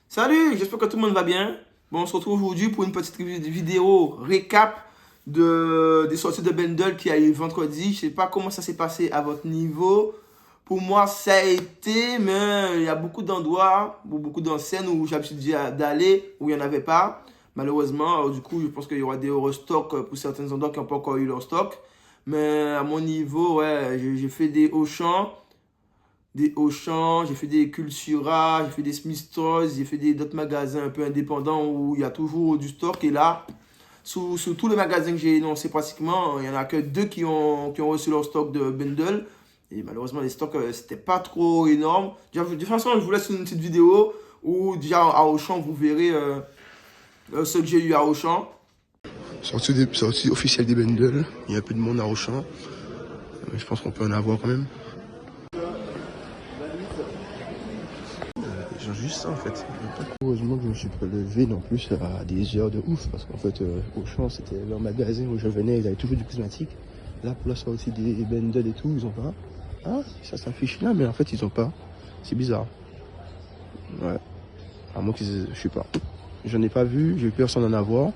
Salut, j'espère que tout le monde va bien. Bon, on se retrouve aujourd'hui pour une petite vidéo récap des sorties de bundle qui a eu vendredi. Je sais pas comment ça s'est passé à votre niveau. Pour moi, ça a été, mais il y a beaucoup d'endroits, beaucoup d'enseignes où j'ai l'habitude d'aller, où il n'y en avait pas. Malheureusement, du coup, je pense qu'il y aura des restocks pour certains endroits qui n'ont pas encore eu leur stock. Mais à mon niveau, ouais, j'ai fait des Auchan, j'ai fait des Cultura, j'ai fait des Smith Stores, j'ai fait d'autres magasins un peu indépendants où il y a toujours du stock. Et là, sous tous les magasins que j'ai énoncés pratiquement, il n'y en a que deux qui ont reçu leur stock de bundle. Et malheureusement, les stocks, c'était pas trop énorme. De toute façon, je vous laisse une petite vidéo où déjà à Auchan, vous verrez ce que j'ai eu à Auchan. Sortie officielle des bundles. Il y a un peu de monde à Auchan. Mais je pense qu'on peut en avoir quand même. J'ai juste ça en fait. Heureusement que je me suis pas levé non plus à des heures de ouf. Parce qu'en fait, Auchan, c'était leur magasin où je venais. Ils avaient toujours du cosmétique. Là, pour la sortie des bundles et tout, ils ont pas. Ah, ça s'affiche là, mais en fait, ils ont pas. C'est bizarre. Ouais. À moins qu'ils. Je sais pas. J'en ai pas vu. J'ai eu personne d'en avoir.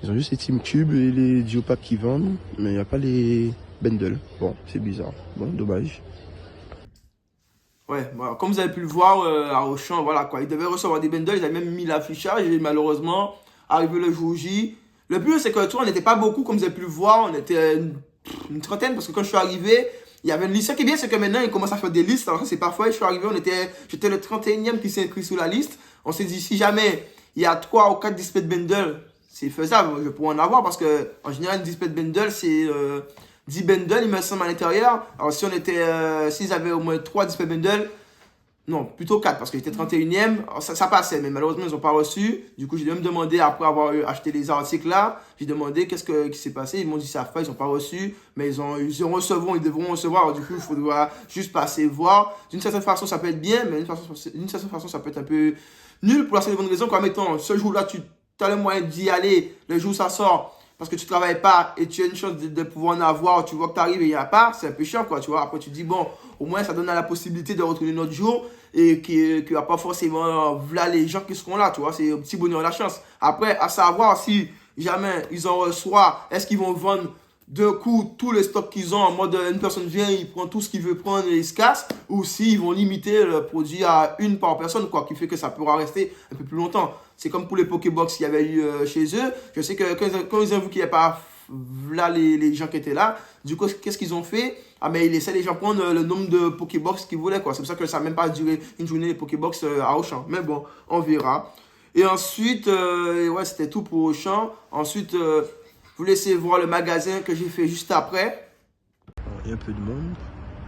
Ils ont juste les Team Cube et les Duopacks qui vendent, mais il n'y a pas les bundles. Bon, c'est bizarre. Bon, dommage. Ouais, voilà. Comme vous avez pu le voir à Auchan, voilà quoi. Ils devaient recevoir des bundles, ils avaient même mis l'affichage et malheureusement, arrivé le jour J. Le plus, c'est que toi, on n'était pas beaucoup, comme vous avez pu le voir, on était une trentaine parce que quand je suis arrivé, il y avait une liste. Ce qui est bien, c'est que maintenant, ils commencent à faire des listes. Alors, ça, c'est parfois, je suis arrivé, j'étais le 31e qui s'est inscrit sur la liste. On s'est dit, si jamais il y a 3 ou 4 displays de bundle, c'est faisable, je pourrais en avoir parce que en général, une display de bundle, c'est 10 bundles, il me semble, à l'intérieur. Alors, si on était, s'ils avaient au moins 3 displays bundles, non, plutôt 4 parce que j'étais 31e, ça passait, mais malheureusement, ils n'ont pas reçu. Du coup, j'ai même demandé, après avoir acheté les articles là, j'ai demandé qu'est-ce qui s'est passé. Ils m'ont dit, ça fait, ils n'ont pas reçu, mais ils devront recevoir. Alors, du coup, il faudra juste passer voir. D'une certaine façon, ça peut être bien, mais d'une certaine façon, ça peut être un peu nul pour la seule bonne raison. Quoi, mettons, ce jour-là, tu as le moyen d'y aller, le jour où ça sort, parce que tu ne travailles pas et tu as une chance de pouvoir en avoir, tu vois que tu arrives et il n'y en a pas, c'est un peu chiant, quoi, tu vois. Après, tu te dis, bon, au moins, ça donne la possibilité de retourner notre jour et qu'il n'y a pas forcément voilà les gens qui seront là, tu vois. C'est un petit bonheur de la chance. Après, à savoir si jamais ils en reçoivent, est-ce qu'ils vont vendre d'un coup tous les stocks qu'ils ont en mode une personne vient, il prend tout ce qu'il veut prendre et il se casse, ou s'ils vont limiter le produit à une par personne, quoi, qui fait que ça pourra rester un peu plus longtemps. C'est comme pour les Pokébox qu'il y avait eu chez eux. Je sais que quand ils ont vu qu'il n'y avait pas là les gens qui étaient là, du coup, qu'est-ce qu'ils ont fait? Ah, mais ils laissaient les gens prendre le nombre de Pokébox qu'ils voulaient, quoi. C'est pour ça que ça n'a même pas duré une journée les Pokébox à Auchan. Mais bon, on verra. Et ensuite, ouais, c'était tout pour Auchan. Ensuite, vous laissez voir le magasin que j'ai fait juste après. Il y a un peu de monde.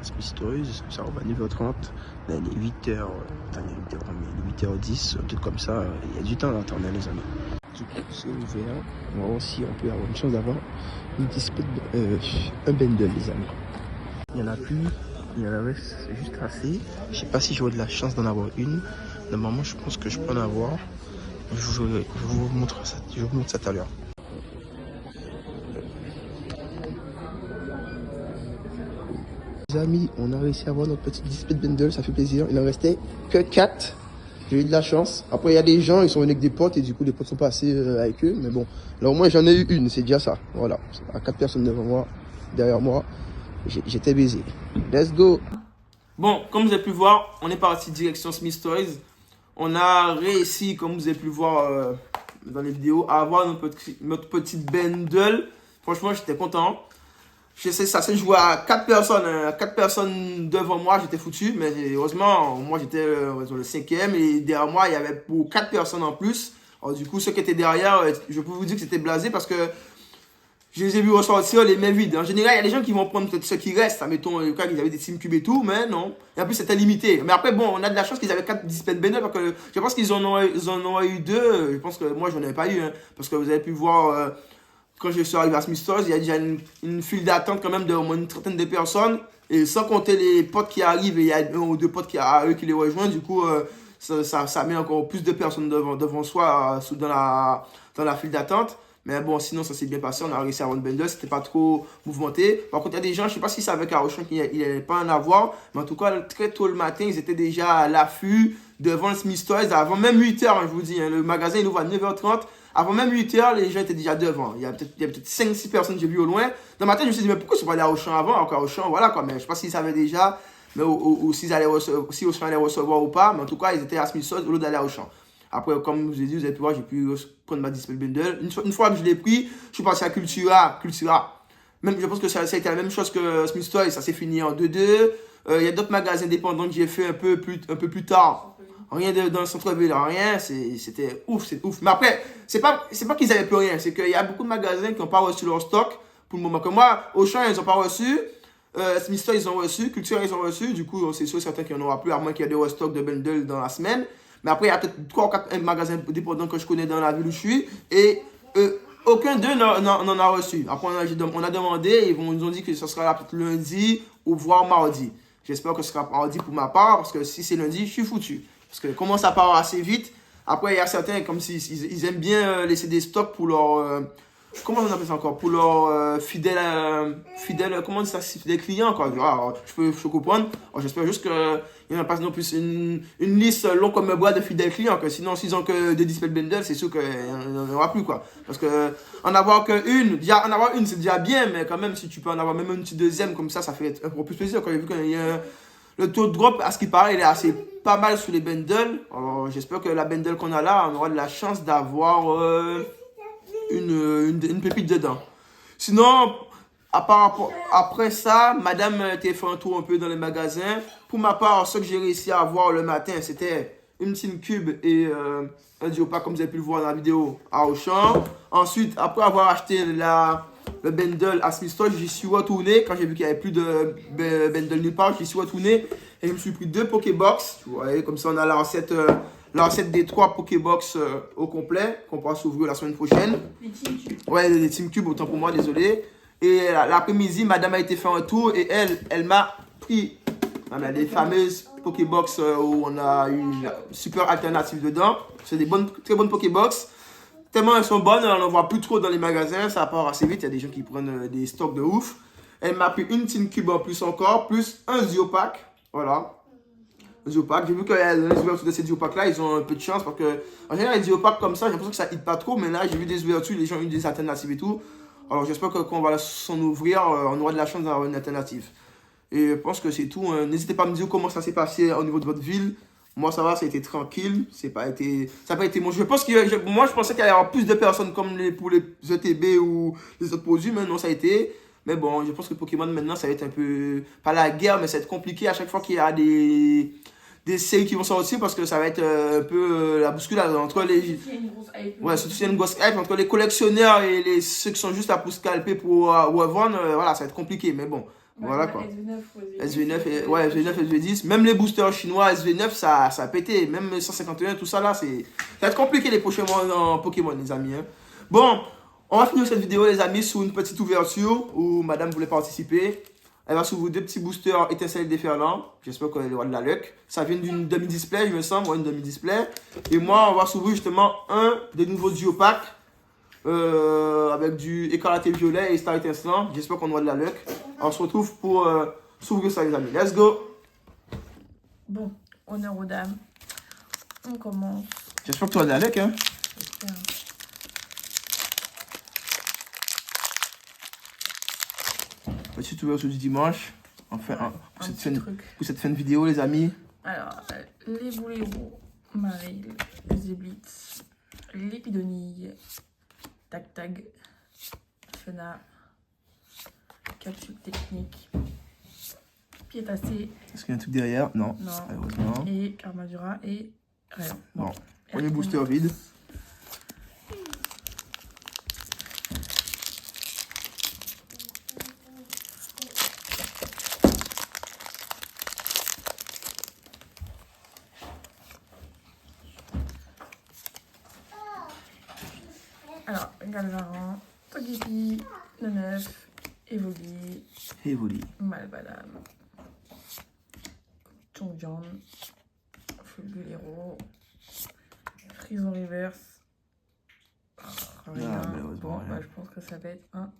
Smith Toys, ça va à 9h30. Là, il est 8h. Attends, il est 8h, mais il est 8h10, un truc comme ça. Il y a du temps à attendre, les amis. Du coup, c'est ouvert. On va voir si on peut avoir une chance d'avoir une un bundle, les amis. Il n'y en a plus. Il y en avait juste assez. Je sais pas si j'aurai de la chance d'en avoir une. Normalement, je pense que je peux en avoir. Je vous montre ça. Je vous montre ça tout à l'heure. Les amis, on a réussi à avoir notre petit display de bundle, ça fait plaisir. Il en restait que 4. J'ai eu de la chance. Après, il y a des gens, ils sont venus avec des potes et du coup, les potes sont passés avec eux. Mais bon, là au moins, j'en ai eu une, c'est déjà ça. Voilà, à 4 personnes devant moi, derrière moi, j'étais baisé. Let's go. Bon, comme vous avez pu voir, on est parti direction Smith Toys. On a réussi, comme vous avez pu le voir dans les vidéos, à avoir notre petite bundle. Franchement, j'étais content. Je sais, ça s'est joué à 4 personnes. 4 personnes devant moi, j'étais foutu. Mais heureusement, moi, j'étais le 5e. Et derrière moi, il y avait pour 4 personnes en plus. Alors, du coup, ceux qui étaient derrière, je peux vous dire que c'était blasé parce que je les ai vus ressortir les mains vides. En général, il y a des gens qui vont prendre peut-être ceux qui restent. Admettons, quand ils avaient des Team Cube et tout, mais non. Et en plus, c'était limité. Mais après, bon, on a de la chance qu'ils avaient 4 displays bundles parce que je pense qu'ils en ont eu 2. Je pense que moi, je n'en avais pas eu. Hein, parce que vous avez pu voir, quand je suis arrivé à Smith Stores, il y a déjà une file d'attente quand même de au moins une trentaine de personnes. Et sans compter les potes qui arrivent, et il y a un ou deux potes à eux qui les rejoignent. Du coup, ça met encore plus de personnes devant soi dans la file d'attente. Mais bon, sinon, ça s'est bien passé. On a réussi à avoir une bundle. C'était pas trop mouvementé. Par contre, il y a des gens, je sais pas si c'est avec Auchan qu'il n'allait pas en avoir. Mais en tout cas, très tôt le matin, ils étaient déjà à l'affût devant le Smith Toys avant même 8h, je vous dis. Hein, le magasin, il ouvre à 9h30. Avant même 8h, les gens étaient déjà devant. Il y a peut-être 5-6 personnes que j'ai vues au loin. Dans ma tête, je me suis dit, mais pourquoi je ne suis pas allé à Auchan avant? Alors Auchan, voilà quoi. Mais je ne sais pas s'ils savaient déjà, mais ou s'ils allaient si Auchan allait recevoir ou pas. Mais en tout cas, ils étaient à Smith Toys au lieu d'aller à Auchan. Après, comme je vous ai dit, vous avez pu voir, j'ai pu prendre ma Dispel Bundle. Une fois que je l'ai pris, je suis passé à Cultura. Même, je pense que ça a été la même chose que Smith Toys. Ça s'est fini en 2-2. Il y a d'autres magasins indépendants que j'ai fait un peu plus tard. Rien dans le centre-ville, rien, c'était ouf. Mais après, c'est pas qu'ils avaient plus rien, c'est qu'il y a beaucoup de magasins qui n'ont pas reçu leur stock pour le moment. Comme moi, Auchan, ils n'ont pas reçu, Smith Toys, ils ont reçu, Culture, ils ont reçu, du coup, c'est sûr certains qui n'en aura plus, à moins qu'il y ait des restocks de bundle dans la semaine. Mais après, il y a peut-être 3 ou 4 magasins dépendants que je connais dans la ville où je suis, et aucun d'eux n'en a reçu. Après, on a demandé, ils nous ont dit que ce sera là peut-être lundi ou voire mardi. J'espère que ce sera mardi pour ma part, parce que si c'est lundi, je suis foutu. Parce que comment ça part assez vite. Après, il y a certains, comme s'ils aiment bien laisser des stocks pour leur... comment on appelle ça encore? Pour leurs fidèles, comment on dit ça? Fidèles clients, quoi. Alors, je peux comprendre. J'espère juste qu'il n'y en a pas non plus une liste longue comme un bois de fidèles clients. Que sinon, s'ils ont que des Dispel Bundle, c'est sûr qu'il n'y en aura plus, quoi. Parce que en avoir qu'une, déjà, en avoir une, c'est déjà bien, mais quand même, si tu peux en avoir même une petite deuxième, comme ça fait un peu plus plaisir. Quand vu qu'il y a le taux de drop, à ce qui paraît, il est assez pas mal sur les bundles. Alors, j'espère que la bundle qu'on a là, on aura de la chance d'avoir une pépite dedans. Sinon, après ça, madame était fait un tour un peu dans les magasins. Pour ma part, ce que j'ai réussi à avoir le matin, c'était une Team Cube et un Duopack, comme vous avez pu le voir dans la vidéo, à Auchan. Ensuite, après avoir acheté le bundle à Smith Toys, j'y suis retourné. Quand j'ai vu qu'il n'y avait plus de bundle nulle part, j'y suis retourné et je me suis pris 2 Pokébox. Vous voyez, comme ça, on a la recette des 3 Pokébox au complet qu'on pourra s'ouvrir la semaine prochaine. Les Team Cube. Ouais, les Team Cube, autant pour moi, désolé. Et l'après-midi, madame a été faire un tour et elle m'a pris les fameuses Pokébox où on a une super alternative dedans. C'est des très bonnes Pokébox. Tellement elles sont bonnes, on n'en voit plus trop dans les magasins, ça part assez vite, il y a des gens qui prennent des stocks de ouf. Elle m'a pris une Team Cube en plus encore, plus un Duopack, voilà. Duopack, j'ai vu que les ouvertures de ces Duopack là, ils ont un peu de chance parce que en général les Duopack comme ça, j'ai l'impression que ça hit pas trop, mais là j'ai vu des ouvertures, les gens ont eu des alternatives et tout. Alors j'espère que quand on va s'en ouvrir, on aura de la chance d'avoir une alternative. Et je pense que c'est tout, hein. N'hésitez pas à me dire comment ça s'est passé au niveau de votre ville. Moi, ça va, ça a été tranquille. Ça n'a pas été bon. Je pense moi, je pensais qu'il y allait y avoir plus de personnes comme pour les ETB ou les autres produits, mais non, ça a été. Mais bon, je pense que Pokémon, maintenant, ça va être un peu, pas la guerre, mais ça va être compliqué à chaque fois qu'il y a des séries qui vont sortir parce que ça va être un peu la bousculade entre les. Ouais, surtout s'il y a une grosse hype entre les collectionneurs et ceux qui sont juste là pour scalper pour revendre. Voilà, ça va être compliqué, mais bon. Ouais, voilà quoi. SV9 et SV10. Même les boosters chinois SV9, ça a pété. Même 151, tout ça là, ça va être compliqué les prochains mois en Pokémon, les amis. Hein. Bon, on va finir cette vidéo, les amis, sur une petite ouverture où madame voulait participer. Elle va s'ouvrir 2 petits boosters étincelles déferlants. J'espère qu'elle aura de la luck. Ça vient d'une demi-display, je me semble, une demi-display. Et moi, on va s'ouvrir justement un des nouveaux Duopack. Avec du écarlate violet et star étincelant. J'espère qu'on aura de la luck. On se retrouve pour s'ouvrir ça, les amis. Let's go! Bon, honneur aux dames. On commence. J'espère que tu as de la luck, hein? J'espère. Petite ouverture du dimanche. Enfin, pour cette fin de vidéo, les amis. Alors, les Bouléros, Maril, Zeblitz, Lépidonille, Tag, Fena, Capsule technique, Piétacé. Est-ce qu'il y a un truc derrière? Non. Non. Et Carmadura et rien. Bon. Premier booster vide. Alors, Galvaran, Togepi, Neuf, Evoli, Malbadam, Chongjian, Fulgulero, Frison Reverse. Rien. Bon, bah, je pense que ça va être un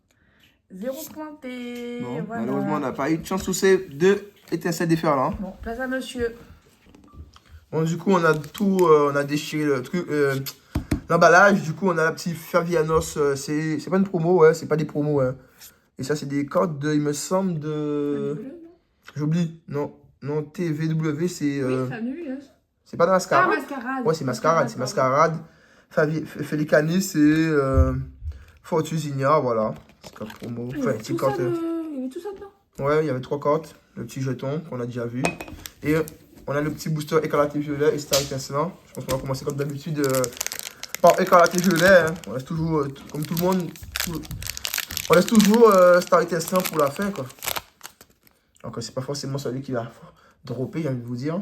0 pointé. Bon, voilà. Malheureusement, on n'a pas eu de chance sur ces 2 étincelles déferlantes. Bon, place à monsieur. Bon, du coup, on a tout, on a déchiré le truc, l'emballage. Du coup, on a la petite Favianos. C'est pas une promo, ouais, c'est pas des promos, ouais. Et ça, c'est des cartes de, il me semble, de. J'oublie, non. Non, TVW, c'est. Oui, ça annule, hein. C'est pas de Mascarade. Ah, Mascarade. Ouais, c'est Mascarade, c'est Mascarade. Félicani, c'est Fortusigna, voilà. C'est carte promo. Enfin, petite carte. Il y avait tout ça dedans. Ouais, il y avait 3 cartes. Le petit jeton qu'on a déjà vu. Et on a le petit booster écarlate et violet et star étincelant. Je pense qu'on va commencer comme d'habitude par écarlate et violet. Hein. On laisse toujours, comme tout le monde, on laisse toujours star étincelant pour la fin, quoi. Donc, c'est pas forcément celui qui va dropper, j'ai envie de vous dire.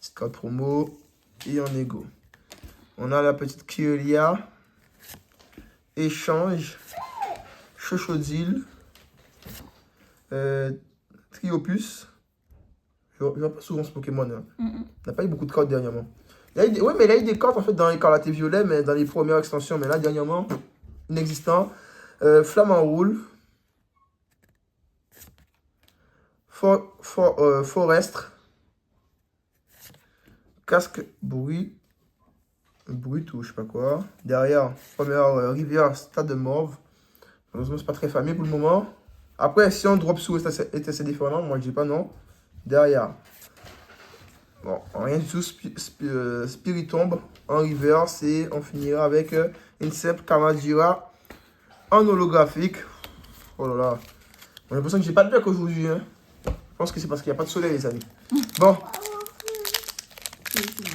Cette carte promo et en égo. On a la petite Kielia. Échange. Chochodile. Triopus. Je vois pas souvent ce Pokémon. Hein. On n'a pas eu beaucoup de cartes dernièrement. Oui, mais il y a eu des cartes en fait dans Écarlate et Violet, mais dans les premières extensions. Mais là, dernièrement, inexistant. Flamant Roule. Forestre. Casque bruit. Brut ou je sais pas quoi. Derrière, première rivière, stade de Morve. Malheureusement, c'est pas très fameux pour le moment. Après, si on drop sous est assez différent, moi je dis pas non. Derrière. Bon, rien du tout. Spiritombe en reverse. Et on finira avec une simple Kamadira en holographique. Oh là là. J'ai l'impression que j'ai pas de luck aujourd'hui. Hein. Je pense que c'est parce qu'il n'y a pas de soleil, les amis. Bon.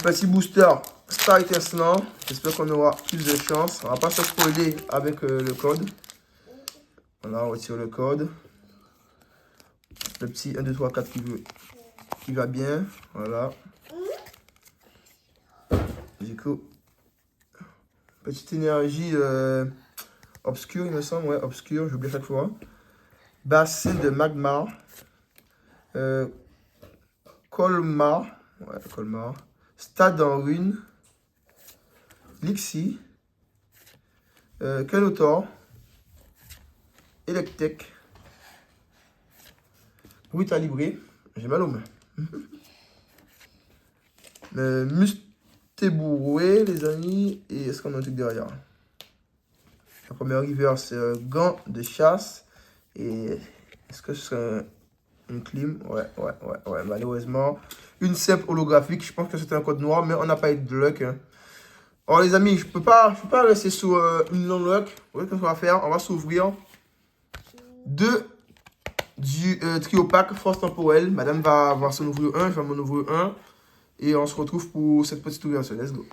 Petit booster. Star étincelant. J'espère qu'on aura plus de chance. On va pas se spoiler avec le code. Voilà, on retire le code. Le petit 1, 2, 3, 4 qui va bien. Voilà. Du coup, petite énergie obscure, il me semble. Ouais, obscure, j'oublie à chaque fois. Bassin de magma. Colmar. Ouais, Colmar. Stade en ruine. Lixi. Kenotor. Electek. Brutal Libré. J'ai mal aux mains. Mustébouroué, les amis. Et est-ce qu'on a un truc derrière? La première rivière, c'est gant de chasse. Et est-ce que ce serait une clim? Ouais. Malheureusement. Une simple holographique. Je pense que c'était un code noir, mais on n'a pas eu de luck. Hein. Alors, les amis, je peux pas rester sur une longue luck. Vous voyez ce qu'on va faire? On va s'ouvrir 2 du trio pack force temporelle. Madame va avoir son ouvrir 1, je vais m'en ouvrir 1. Et on se retrouve pour cette petite ouverture. Let's go.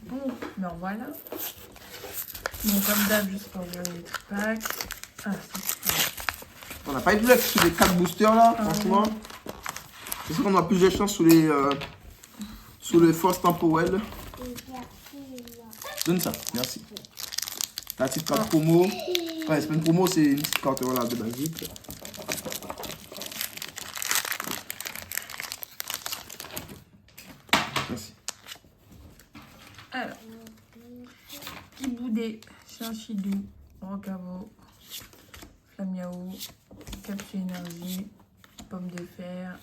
Bon, me revoilà. Bon, comme d'hab, juste pour ouvrir les packs. Ah, c'est On n'a pas eu de luck sur les 4 boosters là, franchement. C'est sûr qu'on aura plus de chance sur les forces temporelles. Donne ça, merci. La petite carte promo. Ouais, c'est pas une promo, c'est une petite carte voilà, de basique. Merci. Alors, Kiboudé, Chinchidou, Rocavo, Flamiao, Capsule Énergie, Pomme de fer,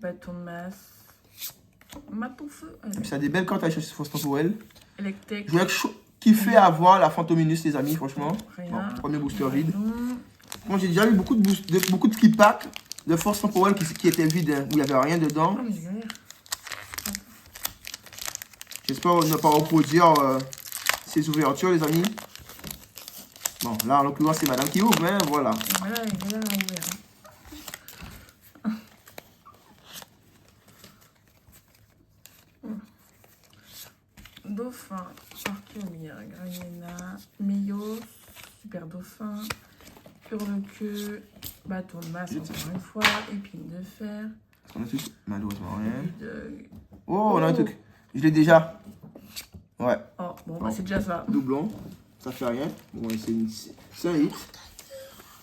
Bâton de masse, Maton Feu, Ça a des belles cartes à chercher sur force temporelle. Electek. Je vais kiffer à voir la Fantominus, les amis, franchement. Rien. Bon, premier booster vide. Moi, j'ai déjà eu beaucoup de free packs de force temporelle qui étaient vides, hein, où il n'y avait rien dedans. Oh, mais j'ai galère. J'espère ne pas reproduire ces ouvertures, les amis. Bon, là, en l'occurrence, c'est madame qui ouvre, hein, voilà. Voilà, il galère à ouvrir. Dauphin, Arthurmir, Graniena, Meio, Super Dauphin, Hurle-queue, Bâton de masse encore une fois, Épine de fer. On a tout, malheureusement rien. De... Oh, on a un truc. Je l'ai déjà. Ouais. Oh, bon, bah c'est déjà ça. Doublon. Ça fait rien. Bon, c'est un hit.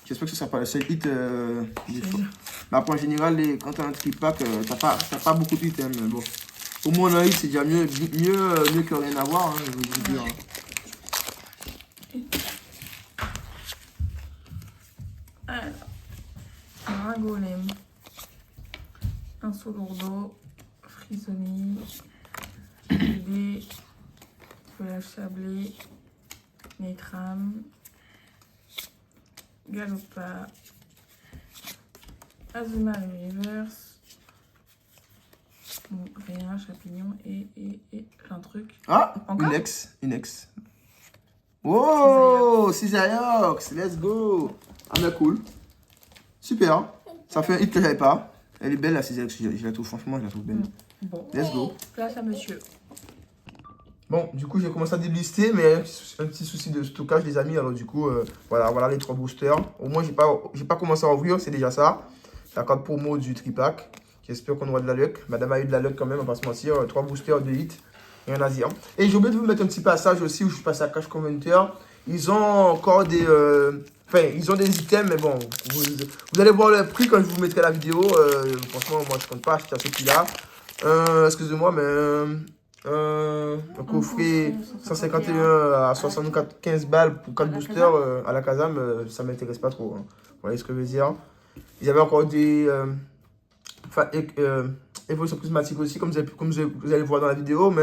J'espère que ce sera pas le seul hit des fois. Mais après, en général, quand tu as un trip pack, t'as pas beaucoup de hits. Hein, mais bon. Au moins, un hit, c'est déjà mieux que rien à voir. Hein, je veux vous dire. Alors, un Golem, un Solourdo, Prisoni, Idée, Flash Sablé, Netram, Galopa, Azuma Reverse, bon, rien, champignon et plein de trucs. Ah, Encore une ex. Oh, Cisaiox, let's go. Ah, mais cool. Super. Ça fait un hit que j'avais pas. Elle est belle, la Cisaiox, je la trouve, franchement, je la trouve belle. Bon, Let's go. place à monsieur. Bon, du coup, j'ai commencé à délister, mais un petit souci de stockage, les amis. Alors, du coup, voilà les 3 boosters. Au moins, j'ai pas commencé à ouvrir, c'est déjà ça. La carte promo du tripack. J'espère qu'on aura de la luck. Madame a eu de la luck quand même, on va pas se mentir. 3 boosters de hit, rien à dire. Et j'ai oublié de vous mettre un petit passage aussi où je suis passé à Cash Converter. Ils ont encore des... Enfin, ils ont des items, mais bon, vous allez voir le prix quand je vous mettrai la vidéo. Franchement, moi, je compte pas acheter à ce prix-là. Excusez-moi, mais... un coffret 151 à 64, 15 balles pour 4 boosters à la Kazam, ça m'intéresse pas trop. Hein. Vous voyez ce que je veux dire. Ils avaient encore des évolutions prismatiques aussi, comme vous allez voir dans la vidéo, mais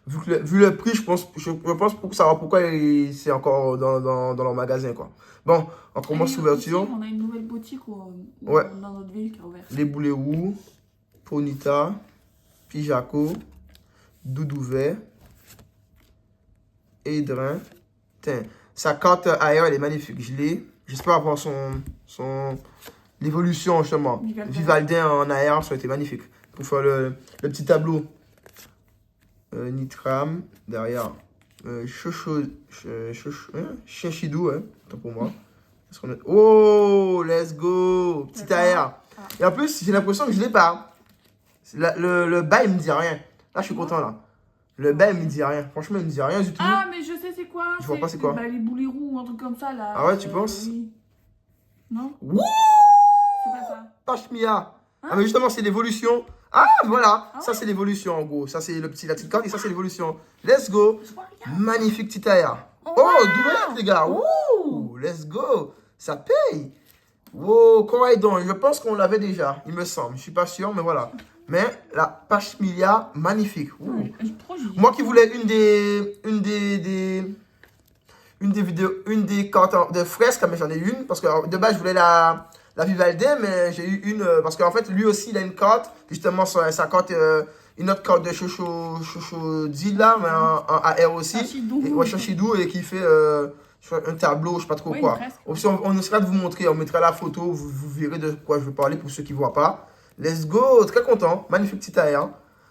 vu le prix, je pense pour savoir pourquoi c'est encore dans leur magasin, quoi. Bon, on commence l'ouverture. On a une nouvelle boutique Ouais. dans notre ville qui est ouverte. Les boulets roux, Ponita, Pijaco, Doudouvet, Edrin. Tiens, sa carte ailleurs, elle est magnifique. Je l'ai. J'espère avoir l'évolution, justement. Vivaldin en air, ça a été magnifique. Pour faire le petit tableau. Nitram, derrière. Chinchidou, hein, tant pour moi. Oh, let's go! Petit air. Et en plus, j'ai l'impression que je l'ai pas. Le bas, il me dit rien. Là, je suis content, là. Le bas, il me dit rien. Franchement, il me dit rien du tout. Ah, mais je sais c'est quoi. Je vois pas c'est quoi. Bah, les boulets roux ou un truc comme ça, là. Ah ouais, tu penses? Oui. Non? Wouh! C'est pas ça. Pashmia. Ah, mais justement, c'est l'évolution. Ah, voilà. Ça, c'est l'évolution, en gros. Ça, c'est la petite carte et ça, c'est l'évolution. Let's go. Magnifique petit air. Oh, double les gars. Ouh, let's go. Ça paye. Wow, Coraidon, je pense qu'on l'avait déjà, il me semble. Je suis pas sûr, mais voilà. Mais la Pashmia, magnifique. Moi qui voulais une des cartes de fresques, mais j'en ai une. Parce que de base, je voulais la Vivaldin, mais j'ai eu une. Parce qu'en fait, lui aussi, il a une carte. Justement, sa carte, une autre carte de Chocho D là, mais en AR aussi. Chachidou, et qui fait un tableau, je sais pas trop quoi. On essaiera de vous montrer, on mettra la photo, vous verrez de quoi je veux parler pour ceux qui ne voient pas. Let's go, très content, magnifique petit AR.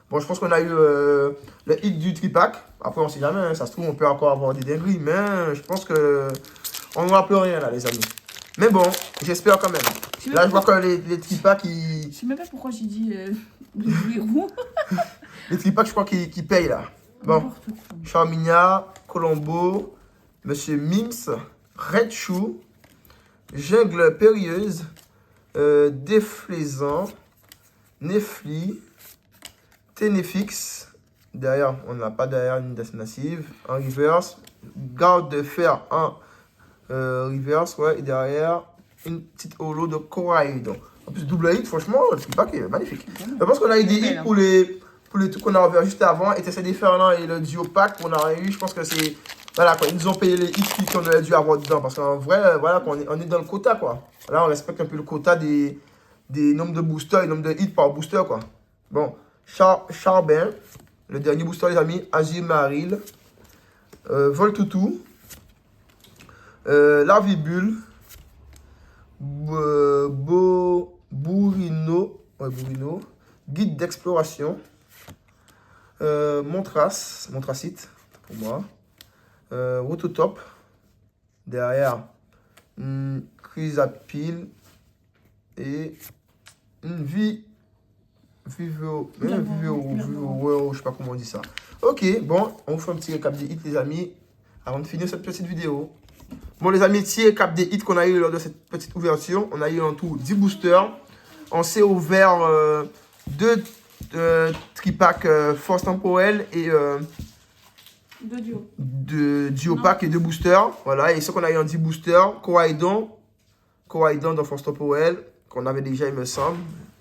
Bon, je pense qu'on a eu le hit du tripack. Après, on sait jamais, hein, ça se trouve, on peut encore avoir des dingueries, mais je pense que on n'aura plus rien là, les amis. Mais bon, j'espère quand même. Là, je vois que les tripacks, Je sais même pas pourquoi j'ai dit les roues. les tripacks, je crois qu'ils payent là. Bon, Charminia, Colombo, Monsieur Mims, Red Shoe, Jungle Périlleuse, Déflaisant, Nefli, Ténéfix. Derrière, on n'a pas derrière une death massive. En reverse, Garde de fer en reverse, ouais. Et derrière, une petite holo de Coraidon. En plus, double hit, franchement, le tripack est magnifique. Je pense qu'on a eu des hits pour les trucs qu'on a ouvert juste avant. Et TCD Fernand et le duo pack qu'on a eu, je pense que c'est. Voilà quoi, ils nous ont payé les hits qu'on aurait dû avoir dedans. Parce qu'en vrai, voilà, on est dans le quota quoi. Là, on respecte un peu le quota des nombres de boosters et nombres de hits par booster quoi. Bon, Charbin, le dernier booster les amis, Azir Maril, Voltoutou, Larvibule, Bourino, Guide d'exploration, Montracite pour moi. Rototop, derrière une Chrysapile et une Viveo, je sais pas comment on dit ça. Ok, bon, on vous fait un petit récap des hits les amis, avant de finir cette petite vidéo. Bon les amis, petit récap des hits qu'on a eu lors de cette petite ouverture. On a eu en tout 10 boosters. On s'est ouvert 2 tripacks force temporelle et... de duo pack et 2 boosters. Voilà, et ce qu'on a eu en 10 boosters, Coraidon dans Force Temporelle, qu'on avait déjà, il me semble.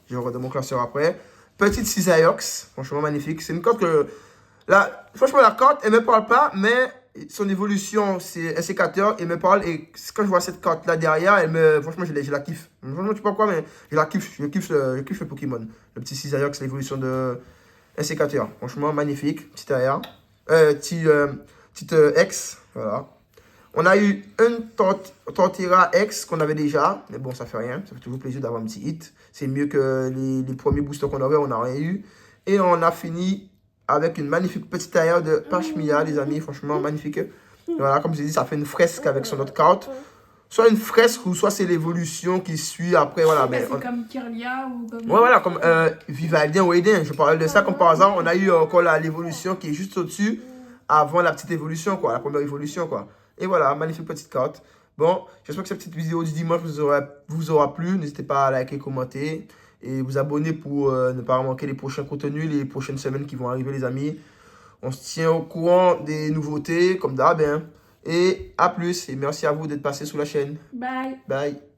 Je regarde mon classeur après. petite cisailleux, franchement magnifique. C'est une carte que, là, franchement, la carte, elle me parle pas, mais son évolution, c'est un sécateur, elle me parle. Et quand je vois cette carte-là derrière, franchement, je la kiffe. Franchement, je sais pas pourquoi, mais je la kiffe. Je kiffe le Pokémon. Le petit cisailleux, c'est l'évolution de un sécateur. Franchement, magnifique. Petit arrière. Petite X, voilà. On a eu une Torterra X qu'on avait déjà, mais bon, ça fait rien. Ça fait toujours plaisir d'avoir un petit hit. C'est mieux que les premiers boosters qu'on avait, on n'a rien eu. Et on a fini avec une magnifique petite tailleur de Pachmilla, les amis. Franchement, magnifique. Voilà, comme je dit, ça fait une fresque avec son autre carte. Soit une fresque ou soit c'est l'évolution qui suit après. Voilà, Mais mais c'est comme Kirlia ou comme... ouais, voilà, comme Vivaldien ou Aidin. Je parlais de ça comme par hasard. On a eu encore l'évolution qui est juste au-dessus avant la petite évolution, quoi. La première évolution, quoi. Et voilà, magnifique petite carte. Bon, j'espère que cette petite vidéo du dimanche vous aura plu. N'hésitez pas à liker, commenter et vous abonner pour ne pas manquer les prochains contenus, les prochaines semaines qui vont arriver, les amis. On se tient au courant des nouveautés, comme d'hab. Hein. Et à plus. Et merci à vous d'être passé sur la chaîne. Bye. Bye.